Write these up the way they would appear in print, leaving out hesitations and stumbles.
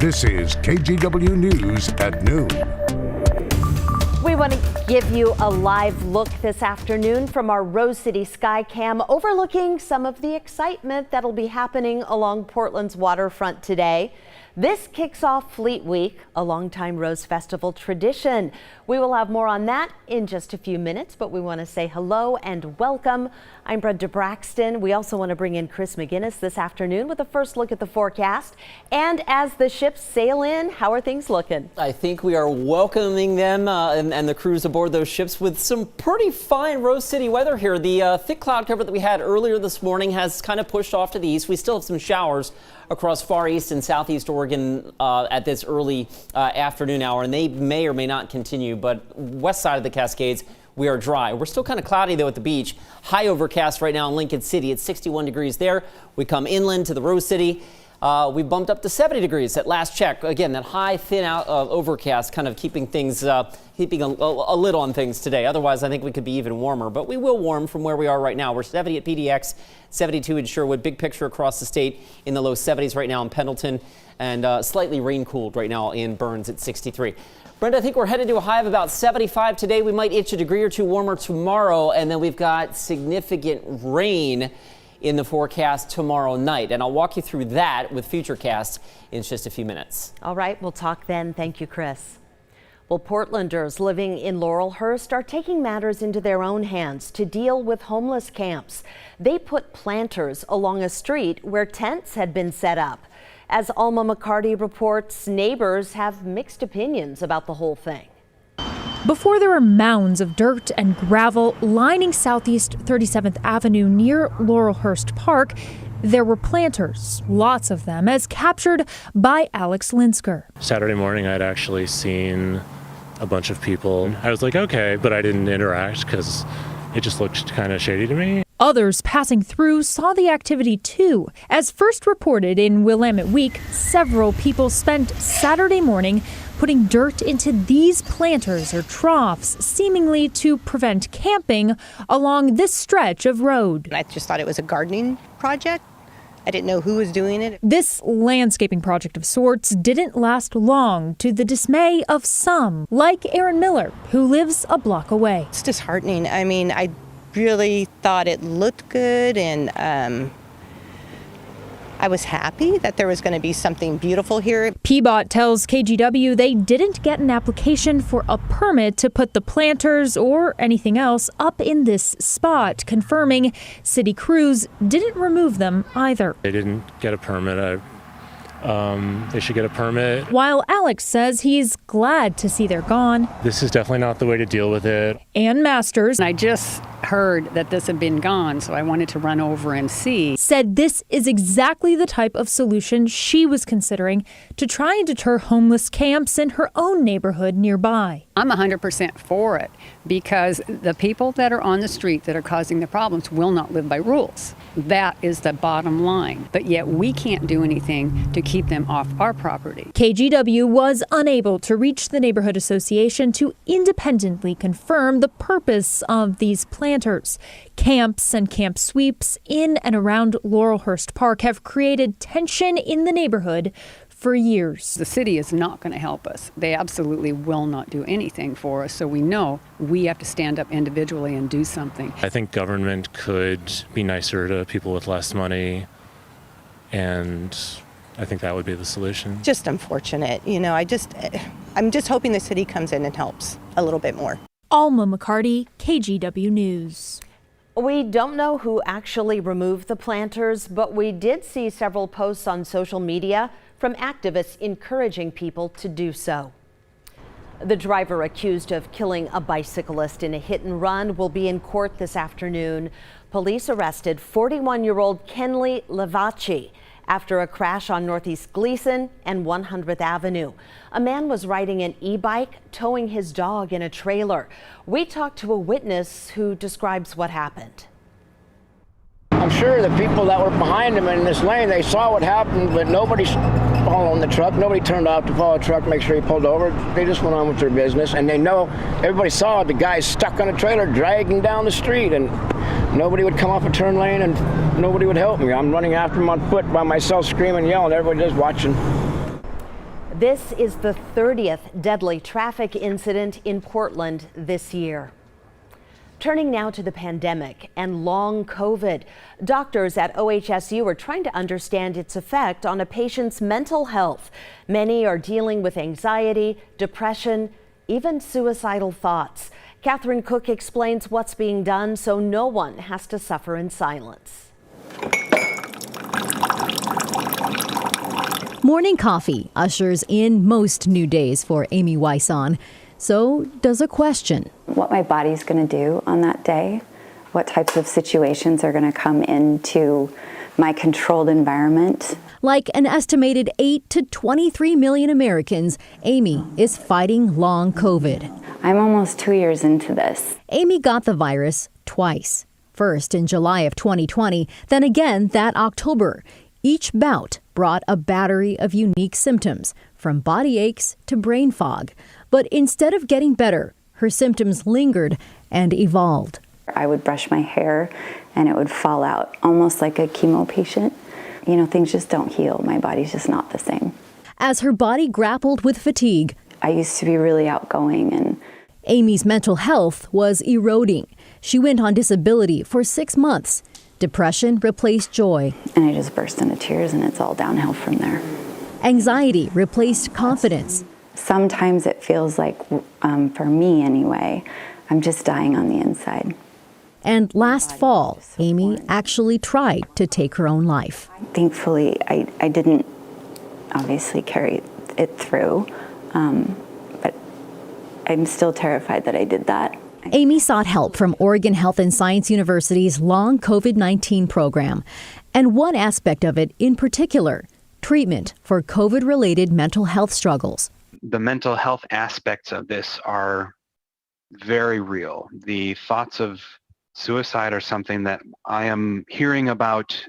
This is KGW News at noon. We want to give you a live look this afternoon from our Rose City Skycam overlooking some of the excitement that'll be happening along Portland's waterfront today. This kicks off Fleet Week, a longtime Rose Festival tradition. We will have more on that in just a few minutes, but we want to say hello and welcome. I'm Brenda Braxton. We also want to bring in Chris McGinnis this afternoon with a first look at the forecast. And as the ships sail in, how are things looking? I think we are welcoming them and the crews aboard those ships with some pretty fine Rose City weather here. The thick cloud cover that we had earlier this morning has kind of pushed off to the east. We still have some showers across far east and southeast Oregon at this early afternoon hour, and they may or may not continue, but west side of the Cascades, we are dry. We're still kind of cloudy, though, at the beach. High overcast right now in Lincoln City. It's 61 degrees there. We come inland to the Rose City. We bumped up to 70 degrees at last check. Again, that high, thin out overcast kind of keeping things, keeping a lid on things today. Otherwise, I think we could be even warmer, but we will warm from where we are right now. We're 70 at PDX, 72 in Sherwood. Big picture across the state in the low 70s right now in Pendleton, and slightly rain cooled right now in Burns at 63. Brenda, I think we're headed to a high of about 75 today. We might itch a degree or two warmer tomorrow, and then we've got significant rain in the forecast tomorrow night. And I'll walk you through that with Futurecast in just a few minutes. All right, we'll talk then. Thank you, Chris. Well, Portlanders living in Laurelhurst are taking matters into their own hands to deal with homeless camps. They put planters along a street where tents had been set up. As Alma McCarty reports, neighbors have mixed opinions about the whole thing. Before there were mounds of dirt and gravel lining Southeast 37th Avenue near Laurelhurst Park, there were planters, lots of them, as captured by Alex Linsker. Saturday morning, I'd actually seen a bunch of people. I was like, okay, but I didn't interact because it just looked kind of shady to me. Others passing through saw the activity too. As first reported in Willamette Week, several people spent Saturday morning putting dirt into these planters or troughs, seemingly to prevent camping along this stretch of road. I just thought it was a gardening project. I didn't know who was doing it. This landscaping project of sorts didn't last long, to the dismay of some, like Aaron Miller, who lives a block away. It's disheartening. I mean, I really thought it looked good, and I was happy that there was going to be something beautiful here. PBOT tells KGW they didn't get an application for a permit to put the planters or anything else up in this spot, confirming city crews didn't remove them either. They didn't get a permit. They should get a permit. While Alex says he's glad to see they're gone. This is definitely not the way to deal with it. Ann Masters, I just heard that this had been gone, so I wanted to run over and see. Said this is exactly the type of solution she was considering to try and deter homeless camps in her own neighborhood nearby. I'm 100% for it because the people that are on the street that are causing the problems will not live by rules. That is the bottom line. But yet we can't do anything to keep them off our property. KGW was unable to reach the neighborhood association to independently confirm the purpose of these planters. Camps and camp sweeps in and around Laurelhurst Park have created tension in the neighborhood for years. The city is not going to help us. They absolutely will not do anything for us. So we know we have to stand up individually and do something. I think government could be nicer to people with less money, and I think that would be the solution. Just unfortunate. You know, I'm just hoping the city comes in and helps a little bit more. Alma McCarty, KGW News. We don't know who actually removed the planters, but we did see several posts on social media from activists encouraging people to do so. The driver accused of killing a bicyclist in a hit and run will be in court this afternoon. Police arrested 41-year-old Kenley Lavachi after a crash on Northeast Gleason and 100th Avenue. A man was riding an e-bike, towing his dog in a trailer. We talked to a witness who describes what happened. I'm sure the people that were behind him in this lane, they saw what happened, but nobody's following the truck. Nobody turned off to follow the truck, make sure he pulled over. They just went on with their business, and they know, everybody saw the guy stuck on a trailer dragging down the street, and nobody would come off a turn lane, and nobody would help me. I'm running after him on foot by myself, screaming, yelling. Everybody just watching. This is the 30th deadly traffic incident in Portland this year. Turning now to the pandemic and long COVID. Doctors at OHSU are trying to understand its effect on a patient's mental health. Many are dealing with anxiety, depression, even suicidal thoughts. Catherine Cook explains what's being done so no one has to suffer in silence. Morning coffee ushers in most new days for Amy Wyson. So does a question. What my body's going to do on that day, what types of situations are going to come into my controlled environment. Like an estimated 8 to 23 million Americans, Amy is fighting long COVID. I'm almost 2 years into this. Amy got the virus twice. First in July of 2020, then again that October. Each bout brought a battery of unique symptoms, from body aches to brain fog. But instead of getting better, her symptoms lingered and evolved. I would brush my hair and it would fall out, almost like a chemo patient. You know, things just don't heal. My body's just not the same. As her body grappled with fatigue, I used to be really outgoing, and Amy's mental health was eroding. She went on disability for 6 months. Depression replaced joy. And I just burst into tears, and it's all downhill from there. Anxiety replaced confidence. Sometimes it feels like, for me anyway, I'm just dying on the inside. And last fall, Amy actually tried to take her own life. Thankfully, I didn't obviously carry it through, but I'm still terrified that I did that. Amy sought help from Oregon Health and Science University's long COVID-19 program. And one aspect of it in particular, treatment for COVID-related mental health struggles. The mental health aspects of this are very real. The thoughts of suicide are something that I am hearing about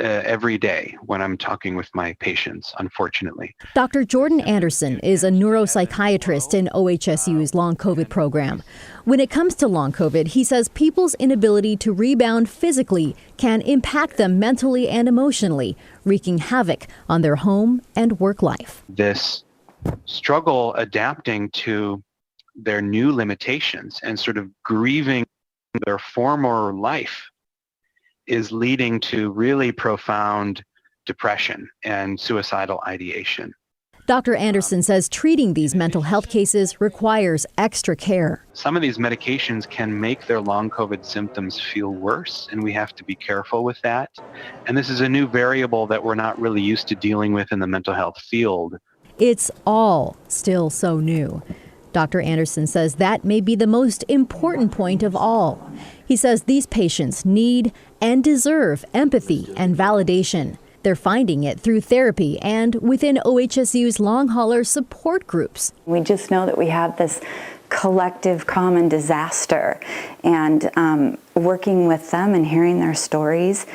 every day when I'm talking with my patients, unfortunately. Dr. Jordan Anderson is a neuropsychiatrist in OHSU's long COVID program. When it comes to long COVID, he says people's inability to rebound physically can impact them mentally and emotionally, wreaking havoc on their home and work life. This struggle adapting to their new limitations and sort of grieving their former life is leading to really profound depression and suicidal ideation. Dr. Anderson says treating these mental health cases requires extra care. Some of these medications can make their long COVID symptoms feel worse, and we have to be careful with that. And this is a new variable that we're not really used to dealing with in the mental health field. It's all still so new. Dr. Anderson says that may be the most important point of all. He says these patients need and deserve empathy and validation. They're finding it through therapy and within OHSU's long hauler support groups. We just know that we have this collective common disaster, and working with them and hearing their stories,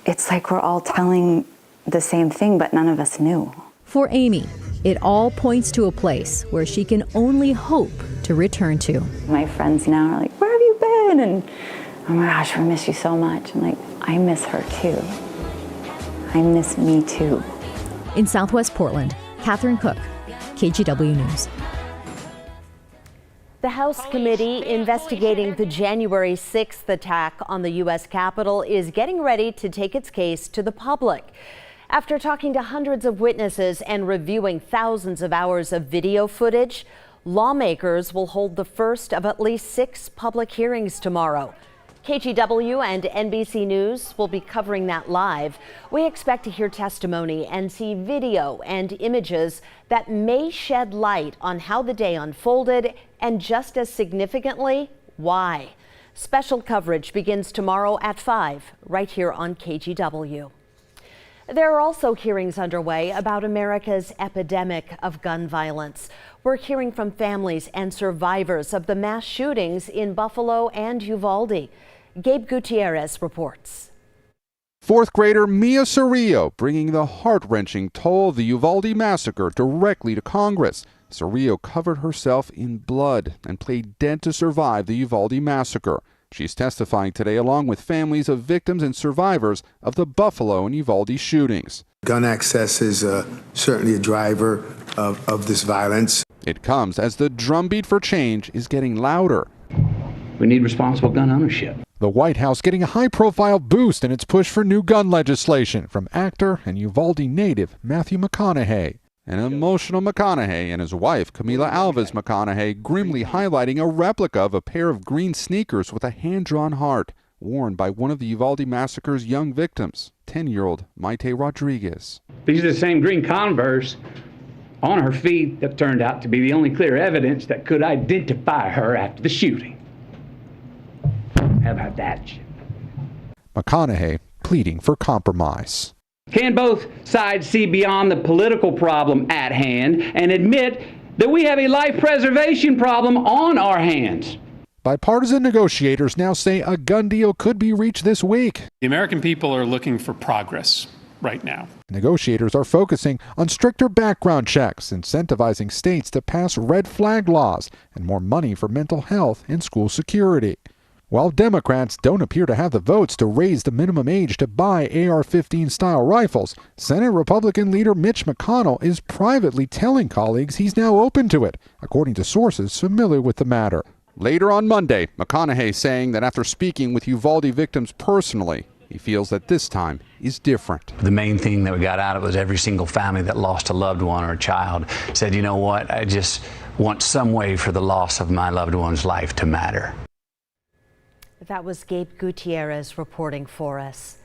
it's like we're all telling the same thing, but none of us knew. For Amy, it all points to a place where she can only hope to return to. My friends now are like, "Where have you been?" And oh my gosh, we miss you so much. I'm like, I miss her too. I miss me too. In Southwest Portland, Catherine Cook, KGW News. The House committee investigating the January 6th attack on the U.S. Capitol is getting ready to take its case to the public. After talking to hundreds of witnesses and reviewing thousands of hours of video footage, lawmakers will hold the first of at least 6 public hearings tomorrow. KGW and NBC News will be covering that live. We expect to hear testimony and see video and images that may shed light on how the day unfolded and, just as significantly, why. Special coverage begins tomorrow at 5 right here on KGW. There are also hearings underway about America's epidemic of gun violence. We're hearing from families and survivors of the mass shootings in Buffalo and Uvalde. Gabe Gutierrez reports. Fourth grader Mia Cerrillo bringing the heart-wrenching toll of the Uvalde massacre directly to Congress. Cerrillo covered herself in blood and played dead to survive the Uvalde massacre. She's testifying today along with families of victims and survivors of the Buffalo and Uvalde shootings. Gun access is certainly a driver of this violence. It comes as the drumbeat for change is getting louder. We need responsible gun ownership. The White House getting a high-profile boost in its push for new gun legislation from actor and Uvalde native Matthew McConaughey. An emotional McConaughey and his wife, Camila Alves McConaughey, grimly highlighting a replica of a pair of green sneakers with a hand-drawn heart, worn by one of the Uvalde massacre's young victims, 10-year-old Maite Rodriguez. These are the same green Converse on her feet that turned out to be the only clear evidence that could identify her after the shooting. How about that? McConaughey pleading for compromise. Can both sides see beyond the political problem at hand and admit that we have a life preservation problem on our hands? Bipartisan negotiators now say a gun deal could be reached this week. The American people are looking for progress right now. Negotiators are focusing on stricter background checks, incentivizing states to pass red flag laws, and more money for mental health and school security. While Democrats don't appear to have the votes to raise the minimum age to buy AR-15 style rifles, Senate Republican leader Mitch McConnell is privately telling colleagues he's now open to it, according to sources familiar with the matter. Later on Monday, McConaughey saying that after speaking with Uvalde victims personally, he feels that this time is different. The main thing that we got out of it was every single family that lost a loved one or a child said, you know what, I just want some way for the loss of my loved one's life to matter. That was Gabe Gutierrez reporting for us.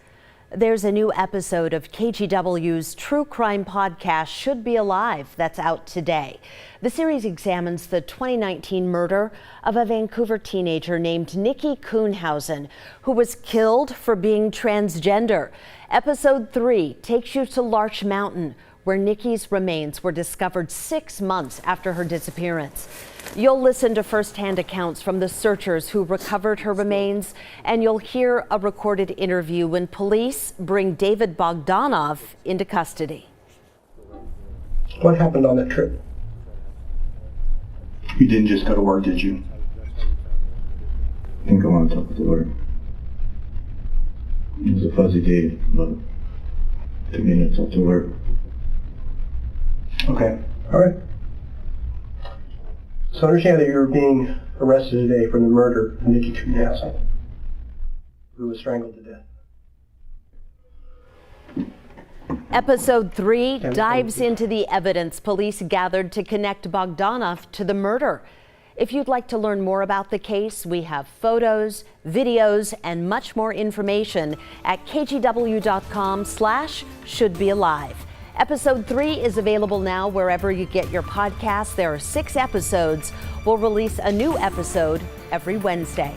There's a new episode of KGW's true crime podcast, Should Be Alive, that's out today. The series examines the 2019 murder of a Vancouver teenager named Nikki Kuhnhausen, who was killed for being transgender. Episode 3 takes you to Larch Mountain, where Nikki's remains were discovered 6 months after her disappearance. You'll listen to firsthand accounts from the searchers who recovered her remains, and you'll hear a recorded interview when police bring David Bogdanov into custody. What happened on that trip? You didn't just go to work, did you? I think I want to talk with the lawyer. It was a fuzzy day, but it took me to talk to the lawyer. Okay, all right. So understand that you're being arrested today for the murder of Nikki Kuhnhausen, who was strangled to death. Episode 3 dives into the evidence police gathered to connect Bogdanov to the murder. If you'd like to learn more about the case, we have photos, videos, and much more information at kgw.com/shouldbealive. Episode 3 is available now wherever you get your podcasts. There are 6 episodes. We'll release a new episode every Wednesday.